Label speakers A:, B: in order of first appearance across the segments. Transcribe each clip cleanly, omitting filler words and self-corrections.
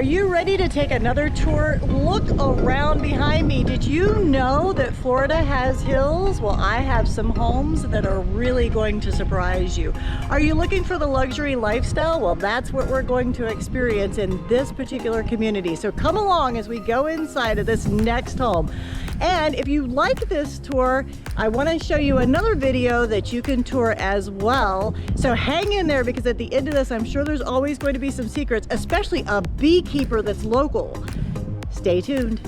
A: Are you ready to take another tour? Look around behind me. Did you know that Florida has hills? Well, I have some homes that are really going to surprise you. Are you looking for the luxury lifestyle? Well, that's what we're going to experience in this particular community. So come along as we go inside of this next home. And if you like this tour, I want to show you another video that you can tour as well. So hang in there, because at the end of this, I'm sure there's always going to be some secrets, especially a beekeeper that's local. Stay tuned.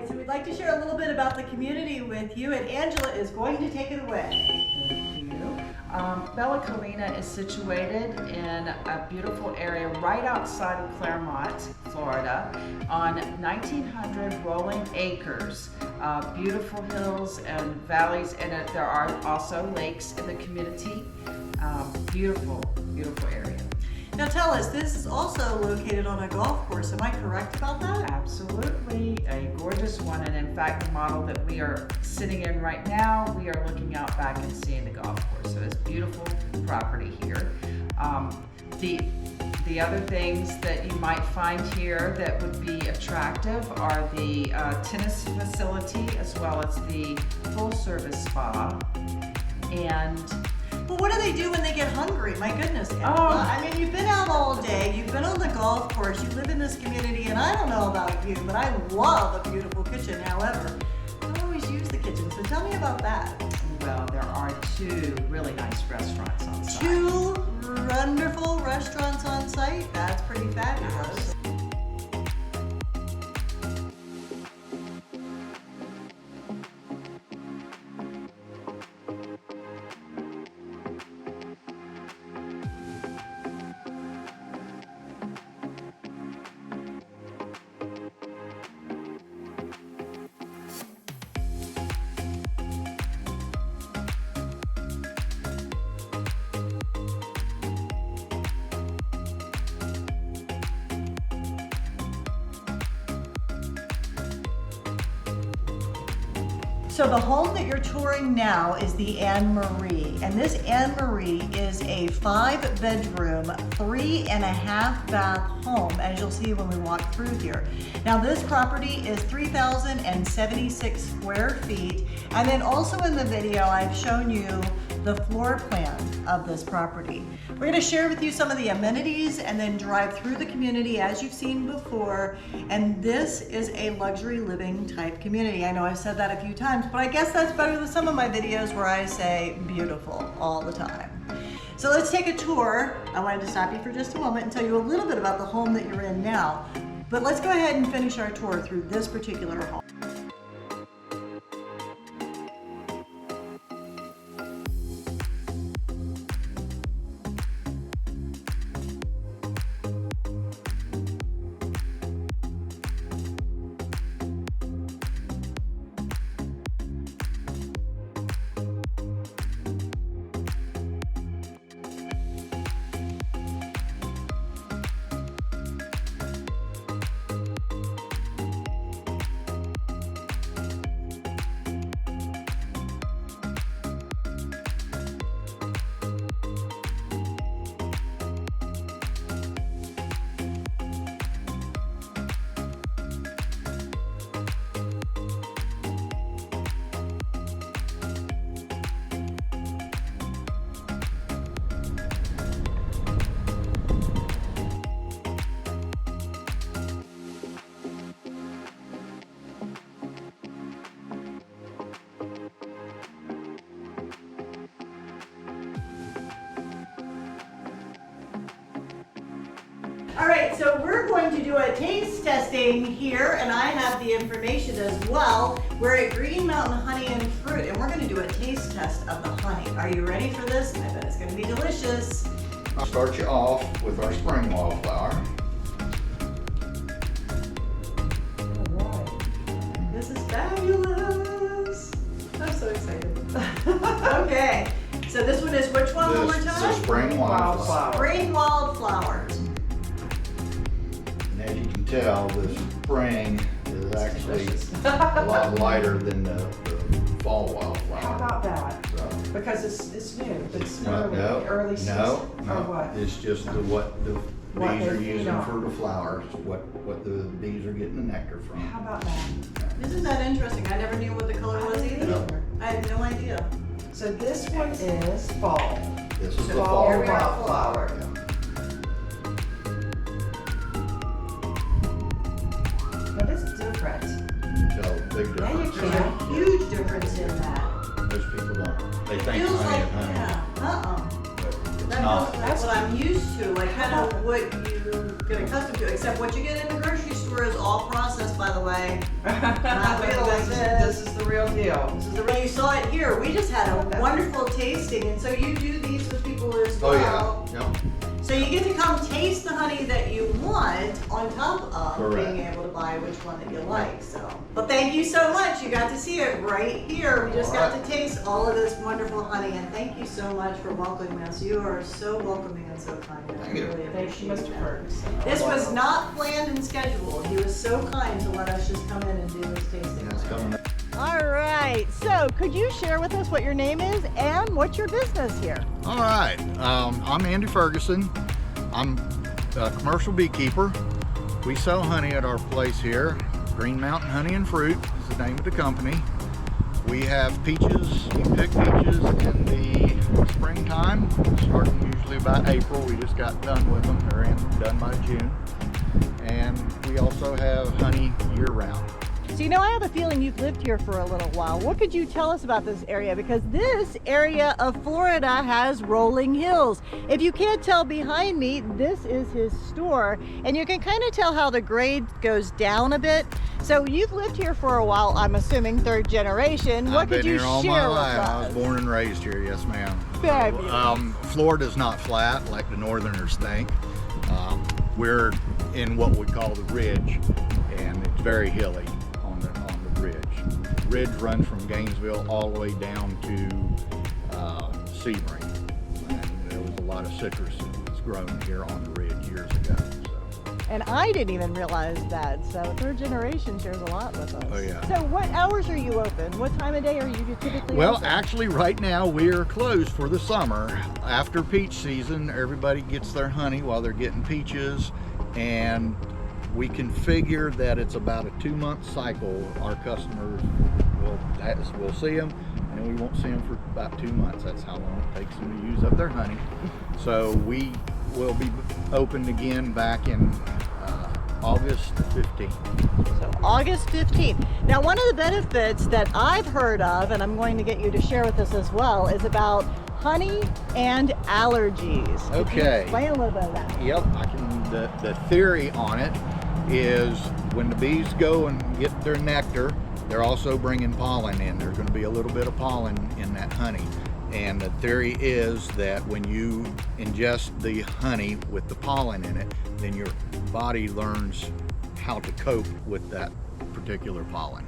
A: So we'd like to share a little bit about the community with you, and Angela is going to take it away.
B: Thank you. Bella Collina is situated in a beautiful area right outside of Claremont, Florida, on 1,900 rolling acres. Beautiful hills and valleys, and there are also lakes in the community. Beautiful, beautiful area.
A: Now tell us, this is also located on a golf course. Am I correct about that?
B: Absolutely, a gorgeous one. And in fact, the model that we are sitting in right now, we are looking out back and seeing the golf course. So it's beautiful property here. The other things that you might find here that would be attractive are the tennis facility, as well as the full service spa. And
A: well, what do they do when they get hungry? My goodness, Angela. I mean, you've been out all day, you've been on the golf course, you live in this community, and I don't know about you, but I love a beautiful kitchen. However, I don't always use the kitchen, so tell me about that.
B: Well, there are two really nice restaurants on site.
A: Two wonderful restaurants on site? That's pretty fabulous. So the home that you're touring now is the Anne Marie, and this Anne Marie is a 5-bedroom, 3.5 bath home, as you'll see when we walk through here. Now this property is 3,076 square feet, and then also in the video I've shown you the floor plan of this property. We're going to share with you some of the amenities and then drive through the community as you've seen before. And this is a luxury living type community. I know I've said that a few times, but I guess that's better than some of my videos where I say beautiful all the time. So let's take a tour. I wanted to stop you for just a moment and tell you a little bit about the home that you're in now. But let's go ahead and finish our tour through this particular home. All right, so we're going to do a taste testing here, and I have the information as well. We're at Green Mountain Honey and Fruit, and we're going to do a taste test of the honey. Are you ready for this? I bet it's going to be delicious.
C: I'll start you off with our spring wildflower.
A: All right. This is fabulous. I'm so excited. Okay, so this one is which one more
C: This is
A: time?
C: a spring wildflower.
A: Spring wildflowers.
C: And as you can tell, the spring is actually a lot lighter than the fall wildflower.
B: How about that?
C: So,
B: Because it's new, it's
C: no,
B: early season, or what?
C: It's just what the
B: What
C: bees
B: they
C: are
B: feed
C: using
B: on.
C: for the flowers, what the bees are getting the nectar from.
B: How about that?
A: Isn't that interesting? I never knew what the color was either. I had no idea.
B: So this one is fall.
C: This is the
B: Fall
C: fall
A: Here we go.
B: wildflower.
C: Yeah.
B: Now this is different.
C: You can tell a big
B: Now you
C: difference.
A: There's a huge difference in that.
C: Most people don't. They think
A: Feels
C: honey
A: like,
C: is honey,
A: yeah,
C: but it's
A: That
C: not.
A: feels like what I'm used to, like kind of what you get accustomed to, except what you get in the grocery store is all processed, by the way. Not real like
B: This is the real deal.
A: This is the way you saw it here. We just had a wonderful tasting, and so you do these with people as
C: Oh,
A: well.
C: yeah, yeah.
A: So you get to come taste the honey that you want on top of
C: Correct.
A: being able to buy which one that you like. So, but thank you so much. You got to see it right here. We just got to taste all of this wonderful honey, and thank you so much for welcoming us. You are so welcoming and so kind. I
C: Thank you.
A: really
B: Thank you,
A: appreciate
B: Mr.
A: that.
B: Ferguson.
A: This was not planned and scheduled. He was so kind to let us just come in and do this tasting.
C: Yeah, it's coming up.
A: All right. So, could you share with us what your name is and what's your business here?
D: All right, I'm Andy Ferguson. I'm a commercial beekeeper. We sell honey at our place here. Green Mountain Honey and Fruit is the name of the company. We have peaches. You pick peaches in the springtime, starting usually about April. We just got done with them. They're done by June. And we also have honey year-round.
A: So you know, I have a feeling you've lived here for a little while. What could you tell us about this area? Because this area of Florida has rolling hills. If you can't tell behind me, this is his store. And you can kind of tell how the grade goes down a bit. So you've lived here for a while, I'm assuming third generation. What
D: I've
A: could
D: been
A: you
D: here all my
A: share with
D: life. I was
A: us?
D: born and raised here, yes ma'am.
A: Fabulous.
D: Florida's not flat like the northerners think. We're in what we call the ridge, and it's very hilly on the ridge. The ridge runs from Gainesville all the way down to Sebring. And there was a lot of citrus that was grown here on the ridge years ago.
A: And I didn't even realize that. So third generation shares a lot with us.
D: Oh, yeah.
A: So what hours are you open? What time of day are you typically
D: Well,
A: open?
D: actually, right now we are closed for the summer. After peach season, everybody gets their honey while they're getting peaches, and we can figure that it's about a 2-month cycle. Our customers will see them, and then we won't see them for about 2 months. That's how long it takes them to use up their honey. So we will be opened again back in August 15th.
A: So August 15th. Now, one of the benefits that I've heard of, and I'm going to get you to share with us as well, is about honey and allergies. Could you
D: Okay.
A: explain a little bit of that?
D: Yep, I can. The theory on it is when the bees go and get their nectar, they're also bringing pollen in. There's going to be a little bit of pollen in that honey. And the theory is that when you ingest the honey with the pollen in it, then your body learns how to cope with that particular pollen.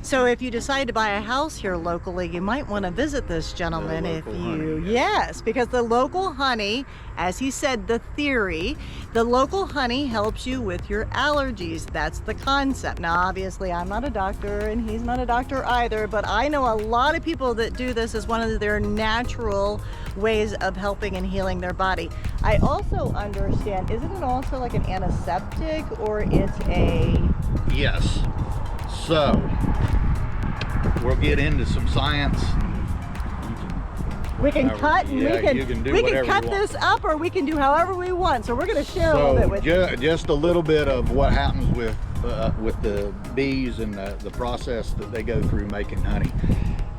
A: So if you decide to buy a house here locally, you might want to visit this gentleman
D: The
A: if
D: local
A: you,
D: honey,
A: yes, because the local honey, as he said, the theory, the local honey helps you with your allergies. That's the concept. Now, obviously, I'm not a doctor and he's not a doctor either, but I know a lot of people that do this as one of their natural ways of helping and healing their body. I also understand, isn't it also like an antiseptic, or it's a...
D: Yes. So we'll get into some science.
A: We can cut and
D: yeah, you can do
A: we can
D: whatever
A: cut
D: you want.
A: this up, or we can do however we want. So we're going to share a little bit with you.
D: Just a little bit of what happens with the bees and the process that they go through making honey.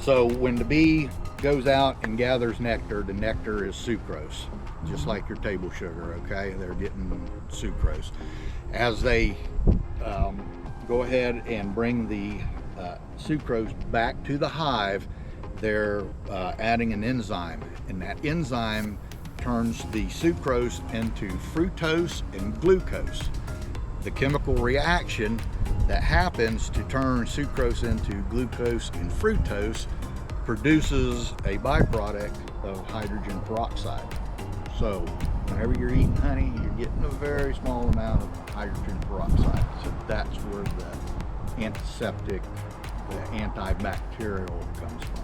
D: So when the bee goes out and gathers nectar, the nectar is sucrose, just like your table sugar. Okay, they're getting sucrose. As they go ahead and bring the sucrose back to the hive, they're adding an enzyme, and that enzyme turns the sucrose into fructose and glucose. The chemical reaction that happens to turn sucrose into glucose and fructose produces a byproduct of hydrogen peroxide. So whenever you're eating honey, you're getting a very small amount of hydrogen peroxide. So that's where the antiseptic, the antibacterial comes from.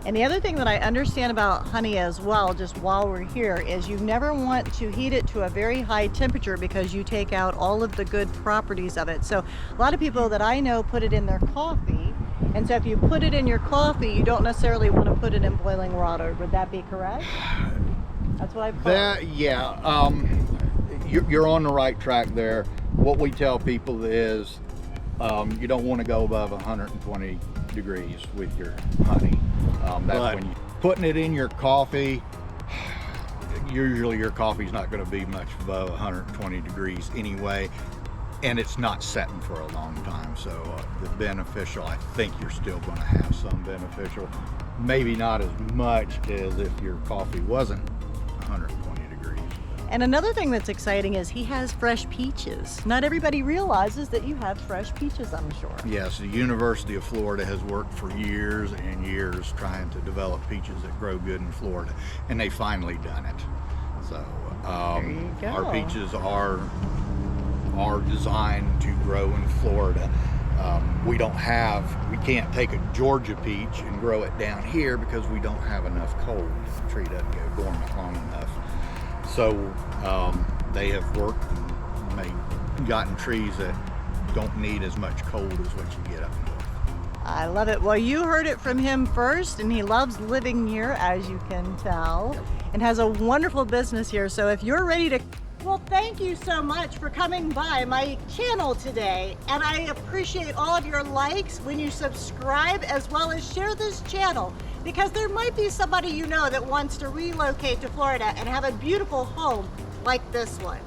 A: And the other thing that I understand about honey as well, just while we're here, is you never want to heat it to a very high temperature because you take out all of the good properties of it. So a lot of people that I know put it in their coffee. And so if you put it in your coffee, you don't necessarily want to put it in boiling water. Would that be correct? That's what I've heard.
D: That, yeah, you're on the right track there. What we tell people is you don't want to go above 120 degrees with your honey. That's when you're putting it in your coffee. Usually your coffee's not going to be much above 120 degrees anyway, and it's not setting for a long time. So the beneficial, I think you're still going to have some beneficial. Maybe not as much as if your coffee wasn't 120 degrees.
A: And another thing that's exciting is he has fresh peaches. Not everybody realizes that you have fresh peaches, I'm sure.
D: Yes, the University of Florida has worked for years and years trying to develop peaches that grow good in Florida, and they finally done it. So
A: There you go.
D: our peaches are designed to grow in Florida. We can't take a Georgia peach and grow it down here because we don't have enough cold. The tree doesn't go dormant long enough. So they have worked and gotten trees that don't need as much cold as what you get up north.
A: I love it. Well, you heard it from him first, and he loves living here, as you can tell, and has a wonderful business here. So if you're ready to... Well, thank you so much for coming by my channel today, and I appreciate all of your likes when you subscribe, as well as share this channel, because there might be somebody you know that wants to relocate to Florida and have a beautiful home like this one.